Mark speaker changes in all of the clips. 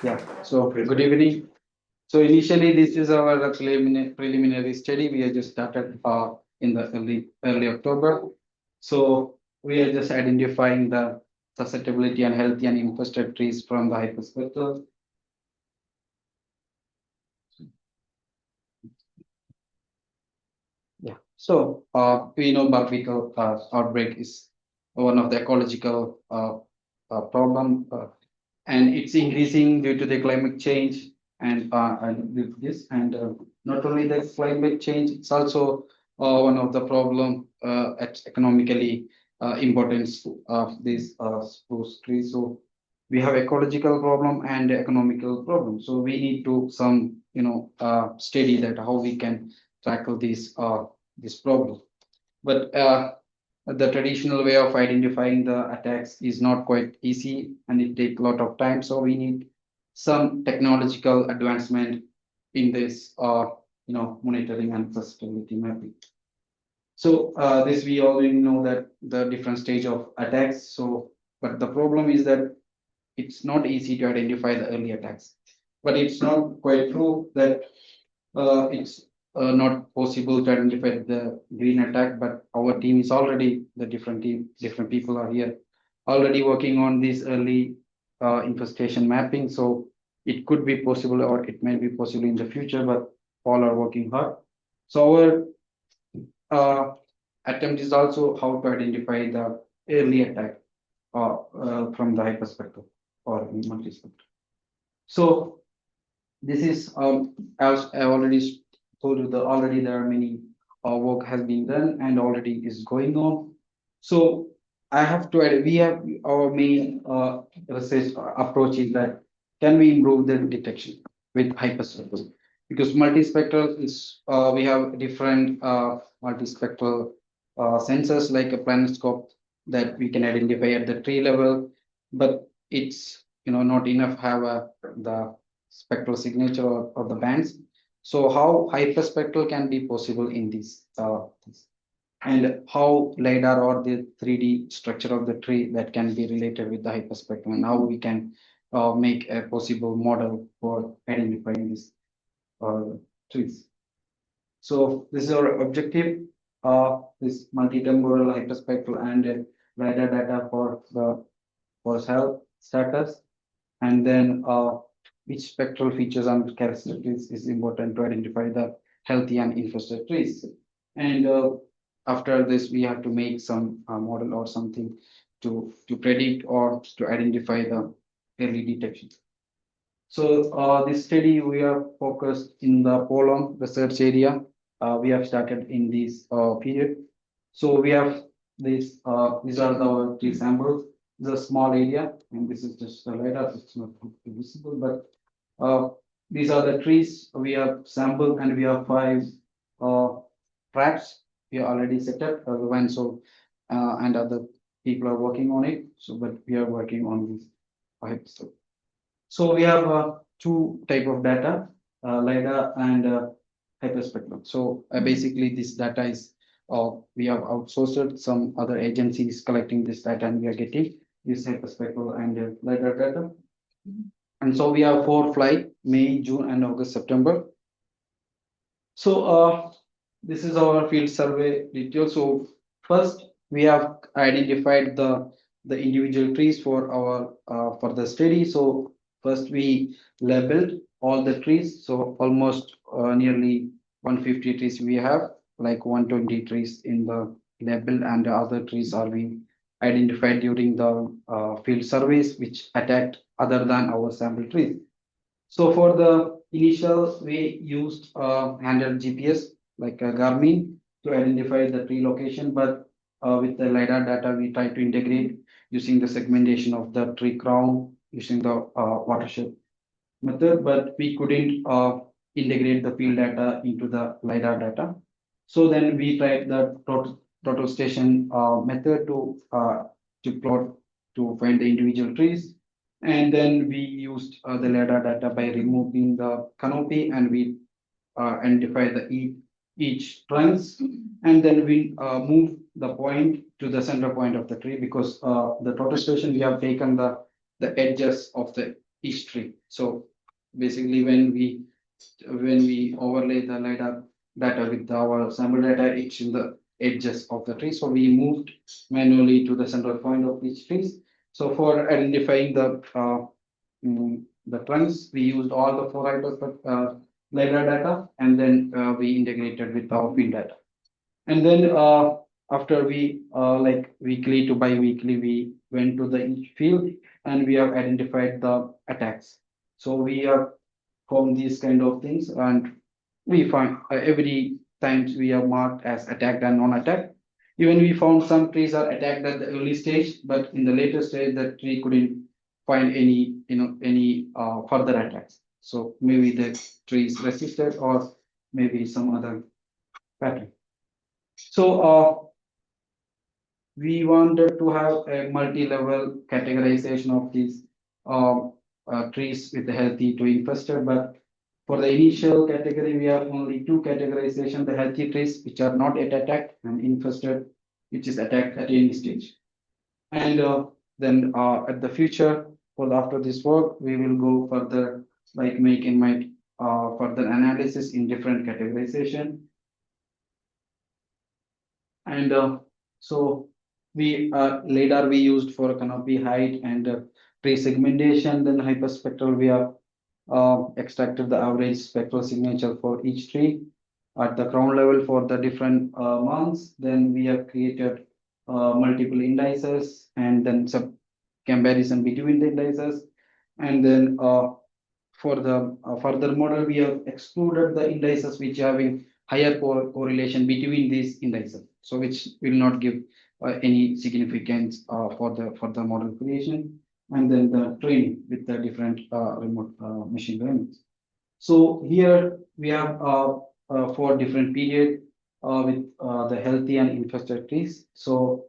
Speaker 1: Yeah, so good evening. So initially, this is our preliminary study. We have just started in the early October. So we are just identifying the susceptibility and healthy and infested trees from the hyperspectral. Yeah. So we know Beetle outbreak is one of the ecological problem, and it's increasing due to the climate change and with this. And not only the climate change, it's also one of the problem at economically importance of these spruce trees. So we have ecological problem and economical problem. So we need to some study that how we can tackle this problem. But the traditional way of identifying the attacks is not quite easy and it takes a lot of time. So we need some technological advancement in this monitoring and susceptibility mapping. So this we already know that the different stage of attacks. So but the problem is that it's not easy to identify the early attacks. But it's not quite true that it's not possible to identify the green attack, but our team is already the different people are here already working on this early infestation mapping. So it could be possible or it may be possible in the future, but all are working hard. So our attempt is also how to identify the early attack from the hyperspectral or multispectral. So this is as I already told you, already there are many work has been done and already is going on. So I have to add, we have our main research approach is that can we improve the detection with hyperspectral, because multispectral is we have different multispectral sensors like a planetscope that we can identify at the tree level, but it's not enough have the spectral signature or the bands. So how hyperspectral can be possible in this and how LiDAR or the 3D structure of the tree that can be related with the hyperspectral, and how we can make a possible model for identifying these trees. So this is our objective, this multitemporal hyperspectral and LiDAR data for the forest health status, and then which spectral features and characteristics is important to identify the healthy and infested trees. And after this, we have to make some model or something to predict or to identify the early detection. So this study, we are focused in the Polong research area. We have started in this period. So we have this, these are our tree samples. This is a small area, and this is just the LiDAR. It's not visible, but these are the trees we have sampled, and we have 5 traps we are already set up. One so and other people are working on it. So, but we are working on these 5. So we have 2 type of data, LiDAR and hyperspectral. So basically, this data is we have outsourced some other agencies collecting this data, and we are getting this hyperspectral and LiDAR data. And so we have 4 flights: May, June, and August, September. So this is our field survey detail. So first, we have identified the individual trees for our for the study. So first, we labeled all the trees. So almost nearly 150 trees we have, like 120 trees in the label, and the other trees are being identified during the field surveys which attacked other than our sample trees. So for the initial, we used handheld GPS like a Garmin to identify the tree location, but with the LiDAR data, we try to integrate using the segmentation of the tree crown using the watershed method, but we couldn't integrate the field data into the LiDAR data. So then we tried the total station method to plot to find the individual trees. And then we used the LiDAR data by removing the canopy, and we identify the each trunks, and then we move the point to the center point of the tree, because the total station we have taken the edges of the each tree. So basically, when we overlay the LiDAR data with our sample data, it's in the edges of the tree. So we moved manually to the central point of each tree. So for identifying the trunks, we used all the 4 LiDAR data, and then we integrated with our field data. And then after we like weekly to bi-weekly, we went to the each field and we have identified the attacks. So we have found these kind of things, and we find every times we have marked as attacked and non-attacked. Even we found some trees are attacked at the early stage, but in the later stage, the tree couldn't find any further attacks. So maybe the tree is resisted, or maybe some other pattern. So we wanted to have a multi-level categorization of these trees with healthy to infested, but for the initial category, we have only 2 categorization: the healthy trees, which are not yet attacked, and infested, which is attacked at any stage. And then at the future, after this work, we will go further, like make and might further analysis in different categorization. And so we LiDAR we used for canopy height and tree segmentation. Then hyperspectral, we have extracted the average spectral signature for each tree at the ground level for the different months. Then we have created multiple indices, and then some comparison between the indices. And then for the further model, we have excluded the indices which having higher correlation between these indices, so which will not give any significance for the model creation. And then the training with the different remote machine learning. So here we have 4 different periods with the healthy and infested trees. So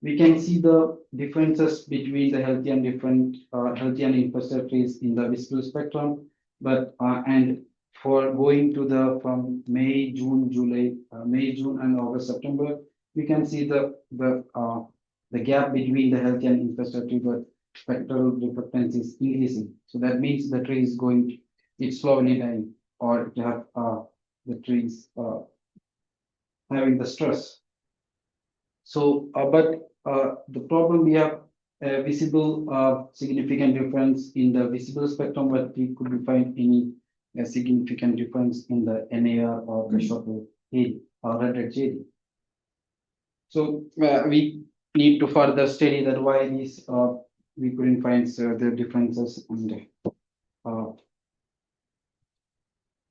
Speaker 1: we can see the differences between the healthy and infested trees in the visible spectrum. But and for going to the from May, June, July, May, June, and August, September, we can see the gap between the healthy and infested tree. The spectral reflectance is increasing. So that means the tree is going, it's slowly dying, or it have the trees having the stress. So, but the problem, we have a visible significant difference in the visible spectrum, but we couldn't find any significant difference in the NAR or the short wave or red JD. So we need to further study that why these we couldn't find the differences.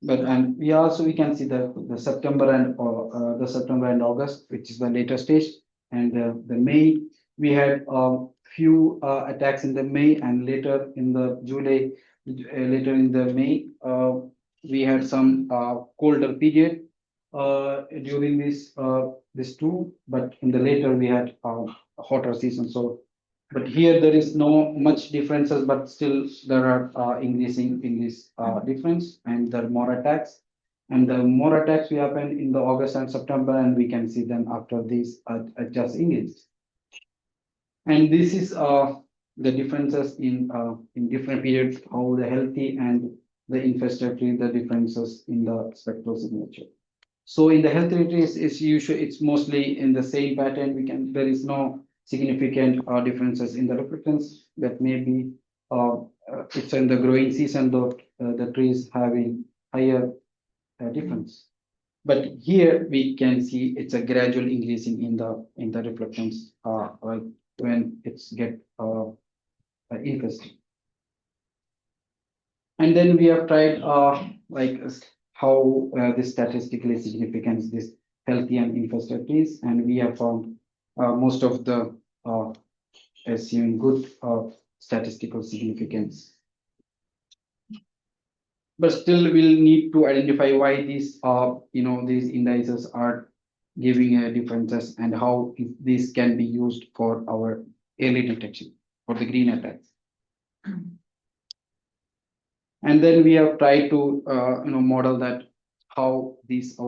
Speaker 1: And we also we can see the September and August, which is the later stage, and the May we had few attacks in the May, and later in the July, later in the May we had some colder period during this too, but in the later we had a hotter season. So but here there is no much differences, but still there are increasing in this difference, and there are more attacks. And the more attacks will happen in the August and September, and we can see them after these just increased. And this is the differences in different periods, how the healthy and the infested tree, the differences in the spectral signature. So in the healthy trees, it's mostly in the same pattern. There is no significant differences in the reflectance. That may be it's in the growing season, though the trees having higher difference. But here we can see it's a gradual increasing in the reflectance like when it's get infested. And then we have tried like how this statistically significance this healthy and infested trees, and we have found most of the assuming good statistical significance. But still, we'll need to identify why these these indices are giving differences, and how this can be used for our early detection for the green attacks. And then we have tried to model that how these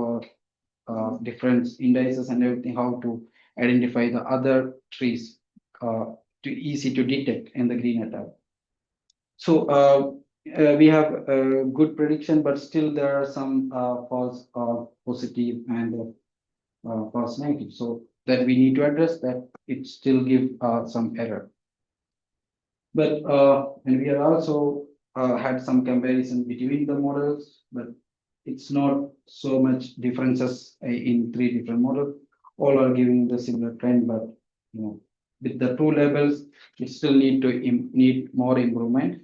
Speaker 1: different indices and everything, how to identify the other trees to easy to detect in the green attack. So we have a good prediction, but still there are some false positive and false negative. So that we need to address that it still give some error. But and we are also had some comparison between the models, but it's not so much differences in three different models. All are giving the similar trend, but you know, with the two levels, it still need more improvement.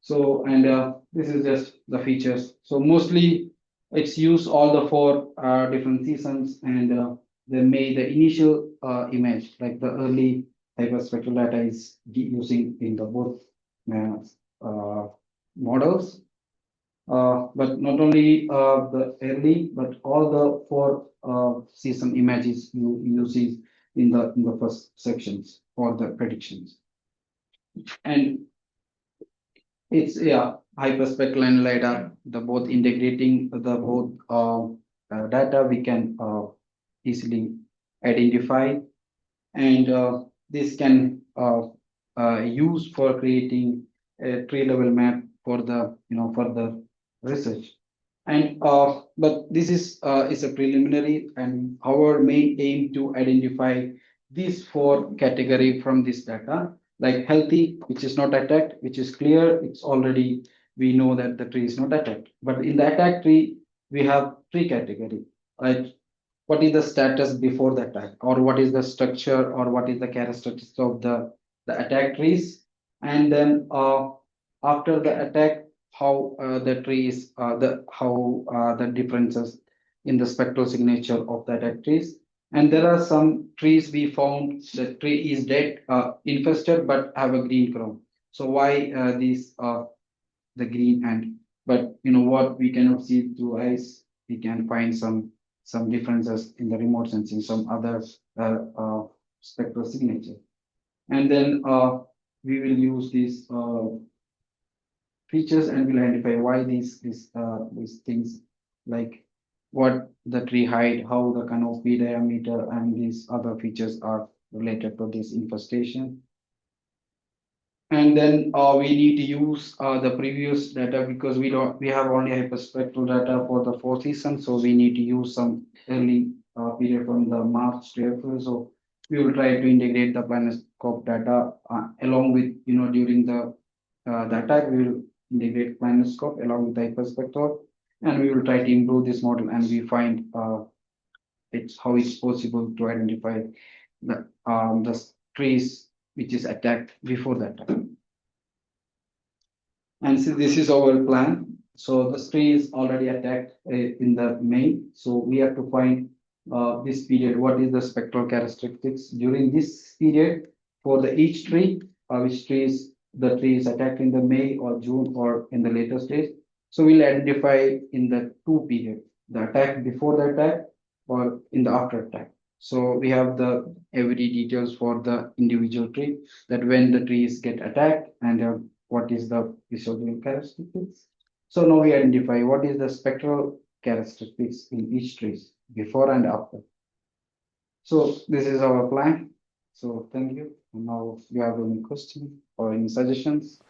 Speaker 1: So, and this is just the features. So mostly it's used all the four different seasons, and the initial image, like the early hyperspectral data is using in the both models. But not only the early, but all the four season images you using in the first sections for the predictions. And it's hyperspectral and LiDAR, the both integrating the both data we can easily identify, and this can use for creating a tree level map for the further research. And but this is a preliminary, and our main aim to identify these four category from this data, like healthy, which is not attacked, which is clear, it's already we know that the tree is not attacked. But in the attack tree, we have three category, right? What is the status before the attack, or what is the structure, or what is the characteristics of the attack trees, and then after the attack, how the trees, the differences in the spectral signature of the attack trees. And there are some trees we found the tree is dead, infested, but have a green crown. So why these the green? And but what we cannot see through eyes, we can find some differences in the remote sensing, some other spectral signature. And then we will use these features and will identify why these things, like what the tree height, how the canopy diameter, and these other features are related to this infestation. And then we need to use the previous data, because we have only hyperspectral data for the fourth season, so we need to use some early period from the March to April. So we will try to integrate the planescope data along with during the attack, we will integrate planescope along with the hyperspectral, and we will try to improve this model, and we find it's how it's possible to identify the trees which is attacked before the attack. And so this is our plan. So the tree is already attacked in the May. So we have to find this period, what is the spectral characteristics during this period for the each tree, which the tree is attacked in the May or June or in the later stage. So we'll identify in the two period, the attack before the attack or in the after attack. So we have the every details for the individual tree, that when the trees get attacked, and what is the physiological characteristics. So now we identify what is the spectral characteristics in each tree before and after. So this is our plan. So thank you. And now if you have any questions or any suggestions.